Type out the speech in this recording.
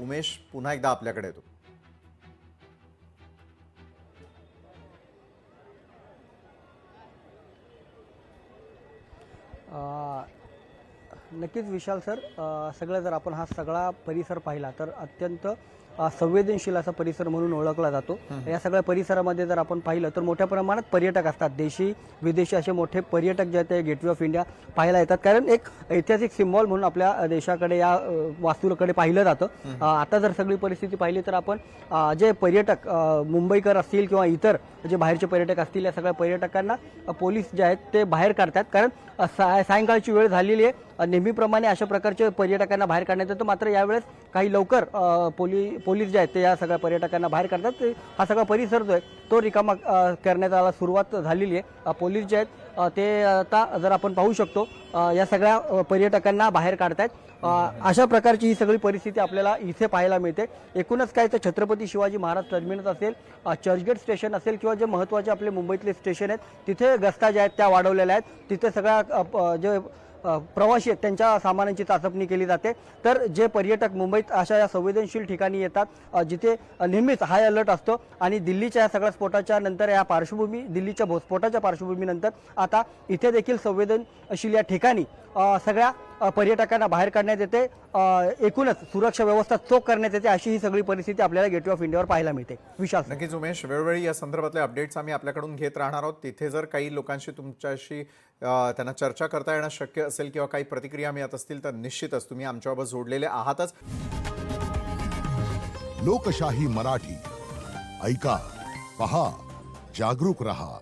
उमेश पुन्हा एकदा आपल्याकडे येतो. नक्कीच विशाल सर, सगळं जर आपण हा सगळा परिसर पाहिला तर अत्यंत संवेदनशील असा परिसर म्हणून ओळखला जातो. या सगळ्या परिसरामध्ये जर आपण पाहिलं तर मोठ्या प्रमाणात पर्यटक असतात. देशी विदेशी असे मोठे पर्यटक जे आहेत ते गेटवे ऑफ इंडिया पाहायला येतात, कारण एक ऐतिहासिक सिम्बॉल म्हणून आपल्या देशाकडे या वास्तूकडे पाहिलं जातं. आता जर सगळी परिस्थिती पाहिली तर आपण जे पर्यटक मुंबईकर असतील किंवा इतर जे बाहेरचे पर्यटक असतील, या सगळ्या पर्यटकांना पोलीस जे आहेत ते बाहेर काढतात, कारण सायंकाळची वेळ झालेली आहे. नेहमीप्रमाणे अशा प्रकारचे पर्यटकांना बाहेर काढण्यात येतं, मात्र यावेळेस काही लवकर पोलीस जे आहेत ते या सगळ्या पर्यटकांना बाहेर काढतात. हा सगळा परिसर जो आहे तो रिकामा करण्यात आला सुरुवात झालेली आहे. पोलीस जे आहेत ते आता जर आपण पाहू शकतो या सगळ्या पर्यटकांना बाहेर काढतायत. अशा प्रकारची ही सगळी परिस्थिती आपल्याला इथे पाहायला मिळते. एकूणच काय तर छत्रपती शिवाजी महाराज टर्मिनस असेल, चर्चगेट स्टेशन असेल किंवा जे महत्त्वाचे आपले मुंबईतले स्टेशन आहेत तिथे गस्ता ज्या आहेत त्या वाढवलेल्या आहेत. तिथे सगळ्या जे प्रवासी आहेत त्यांच्या सामानांची चाचपणी केली जाते. तर जे पर्यटक मुंबईत अशा या संवेदनशील ठिकाणी येतात जिथे नेहमीच हाय अलर्ट असतो, आणि दिल्लीच्या या सगळ्या स्फोटाच्या नंतर या दिल्लीच्या स्फोटाच्या पार्श्वभूमीनंतर आता इथे देखील संवेदनशील या ठिकाणी सगळ्या पर्यटकांना बाहेर काढण्यात येते. एकूणच सुरक्षा व्यवस्था चोख करण्यात येते. अशी ही सगळी परिस्थिती आपल्याला गेटवे ऑफ इंडियावर पाहायला मिळते. विशाल, नक्कीच उमेश, वेळोवेळी या संदर्भातले अपडेट्स आम्ही आपल्याकडून घेत राहणार आहोत. तिथे जर काही लोकांशी तुमच्याशी त्यांना चर्चा करता येणं शक्य असेल किंवा काही प्रतिक्रिया मिळत असतील तर निश्चितच तुम्ही आमच्याबरोबर जोडलेले आहातच. लोकशाही मराठी ऐका, पहा, जागरूक रहा.